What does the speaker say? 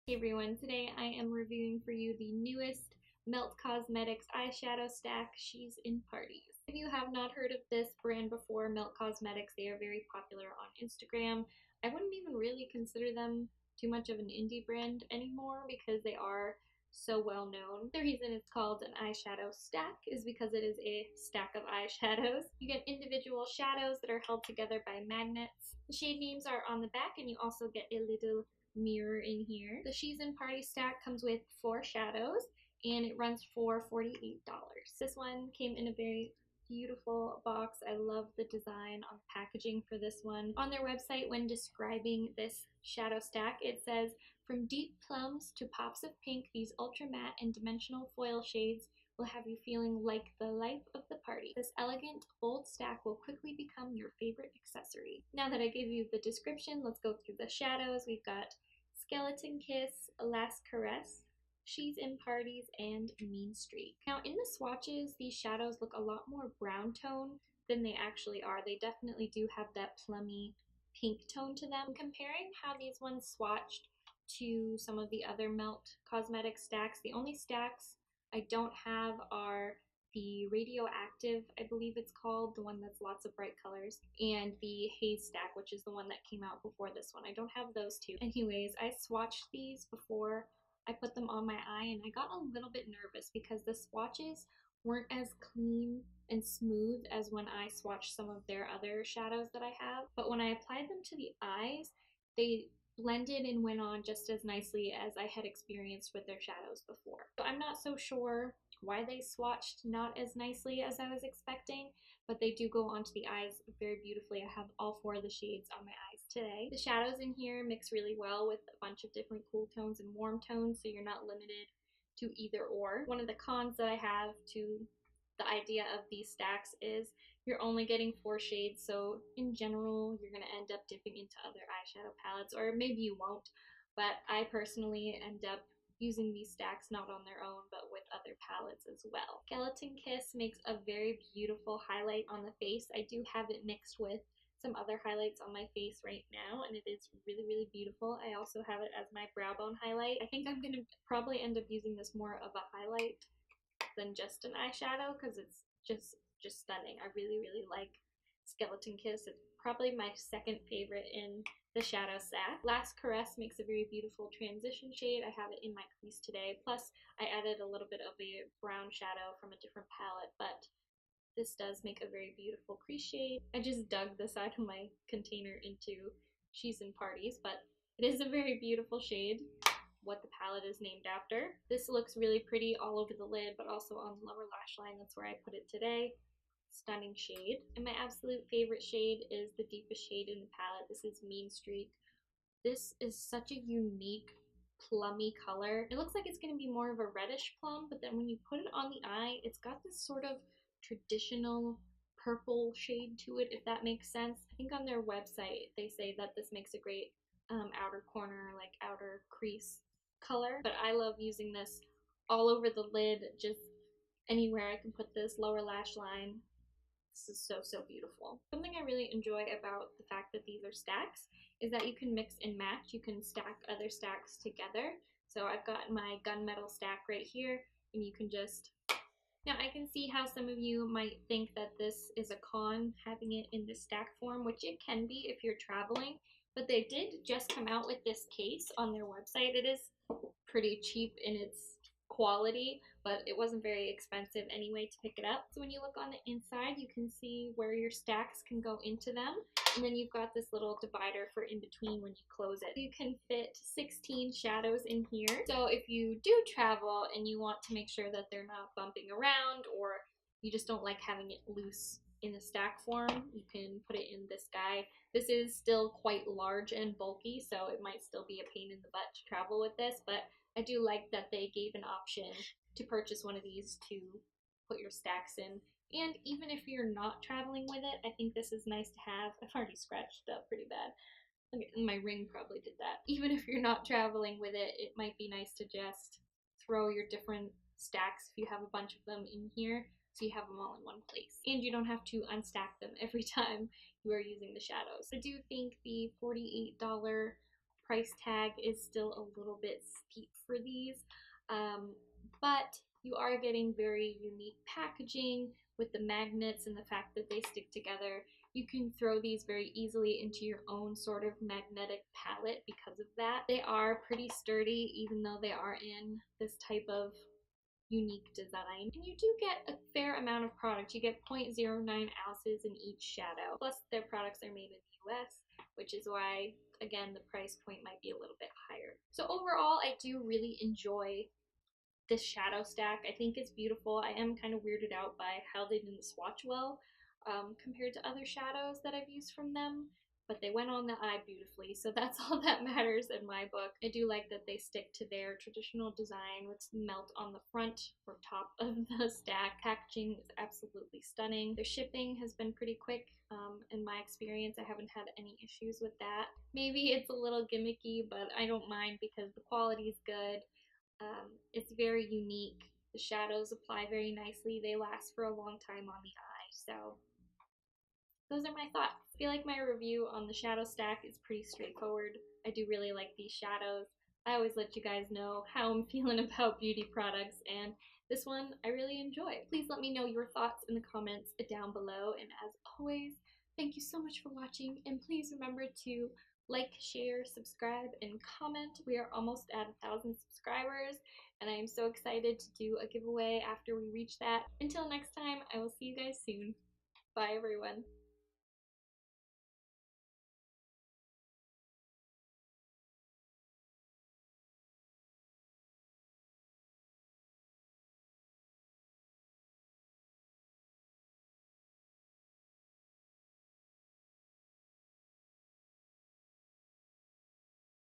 Hey everyone, today I am reviewing for you the newest Melt Cosmetics eyeshadow stack, She's in Parties. If you have not heard of this brand before, Melt Cosmetics, they are very popular on Instagram. I wouldn't even really consider them too much of an indie brand anymore because they are so well known. The reason it's called an eyeshadow stack is because it is a stack of eyeshadows. You get individual shadows that are held together by magnets. The shade names are on the back, and you also get a little mirror in here. The She's in Party stack comes with 4 shadows and it runs for $48. This one came in a very beautiful box. I love the design on the packaging for this one. On their website, when describing this shadow stack, it says, "From deep plums to pops of pink, these ultra matte and dimensional foil shades will have you feeling like the life of the party. This elegant, bold stack will quickly become your favorite accessory." Now that I gave you the description, let's go through the shadows. We've got Skeleton Kiss, Last Caress, She's in Parties, and Meanstreak. Now in the swatches, these shadows look a lot more brown tone than they actually are. They definitely do have that plummy pink tone to them. Comparing how these ones swatched to some of the other Melt Cosmetics stacks, the only stacks I don't have are the Radioactive, I believe it's called, the one that's lots of bright colors, and the Haze stack, which is the one that came out before this one. I don't have those two. Anyways, I swatched these before I put them on my eye, and I got a little bit nervous because the swatches weren't as clean and smooth as when I swatched some of their other shadows that I have. But when I applied them to the eyes, they blended and went on just as nicely as I had experienced with their shadows before. So I'm not so sure why they swatched not as nicely as I was expecting, but they do go onto the eyes very beautifully. I have all 4 of the shades on my eyes today. The shadows in here mix really well with a bunch of different cool tones and warm tones, so you're not limited to either or. One of the cons that I have to the idea of these stacks is you're only getting 4 shades, so in general you're going to end up dipping into other eyeshadow palettes, or maybe you won't, but I personally end up using these stacks not on their own but with other palettes as well. Skeleton Kiss makes a very beautiful highlight on the face. I do have it mixed with some other highlights on my face right now, and it is really beautiful. I also have it as my brow bone highlight. I think I'm going to probably end up using this more of a highlight than just an eyeshadow because it's just stunning. I really like Skeleton Kiss. It's probably my second favorite in the shadow stack. Last Caress makes a very beautiful transition shade. I have it in my crease today. Plus, I added a little bit of a brown shadow from a different palette, but this does make a very beautiful crease shade. I just dug the side of my container into She's in Parties, but it is a very beautiful shade, what the palette is named after. This looks really pretty all over the lid, but also on the lower lash line. That's where I put it today. Stunning shade. And my absolute favorite shade is the deepest shade in the palette. This is Meanstreak. This is such a unique plummy color. It looks like it's going to be more of a reddish plum, but then when you put it on the eye, it's got this sort of traditional purple shade to it, if that makes sense. I think on their website they say that this makes a great outer corner, like outer crease color, but I love using this all over the lid, just anywhere I can put this, lower lash line. This is so beautiful. Something I really enjoy about the fact that these are stacks is that you can mix and match. You can stack other stacks together. So I've got my gunmetal stack right here, and you can just... Now I can see how some of you might think that this is a con, having it in this stack form, which it can be if you're traveling, but they did just come out with this case on their website. It is pretty cheap in its quality, but it wasn't very expensive anyway to pick it up. So when you look on the inside, you can see where your stacks can go into them, and then you've got this little divider for in between when you close it. You can fit 16 shadows in here, so if you do travel and you want to make sure that they're not bumping around, or you just don't like having it loose in a stack form, you can put it in this guy. This is still quite large and bulky, so it might still be a pain in the butt to travel with this, but I do like that they gave an option to purchase one of these to put your stacks in. And even if you're not traveling with it, I think this is nice to have. I've already scratched it up pretty bad. My ring probably did that. Even if you're not traveling with it, it might be nice to just throw your different stacks if you have a bunch of them in here, so you have them all in one place. And you don't have to unstack them every time you are using the shadows. I do think the $48 price tag is still a little bit steep for these, but you are getting very unique packaging with the magnets and the fact that they stick together. You can throw these very easily into your own sort of magnetic palette because of that. They are pretty sturdy even though they are in this type of unique design. And you do get a fair amount of product. You get 0.09 ounces in each shadow. Plus their products are made in the US, which is why, again, the price point might be a little bit higher. So overall, I do really enjoy this shadow stack. I think it's beautiful. I am kind of weirded out by how they didn't swatch well compared to other shadows that I've used from them, but they went on the eye beautifully, so that's all that matters in my book. I do like that they stick to their traditional design with melt on the front or top of the stack. Packaging is absolutely stunning. Their shipping has been pretty quick. In my experience, I haven't had any issues with that. Maybe it's a little gimmicky, but I don't mind because the quality is good. It's very unique. The shadows apply very nicely. They last for a long time on the eye. So those are my thoughts. I feel like my review on the shadow stack is pretty straightforward. I do really like these shadows. I always let you guys know how I'm feeling about beauty products, and this one I really enjoy. Please let me know your thoughts in the comments down below, and as always, thank you so much for watching, and please remember to like, share, subscribe, and comment. We are almost at 1,000 subscribers, and I am so excited to do a giveaway after we reach that. Until next time, I will see you guys soon. Bye, everyone.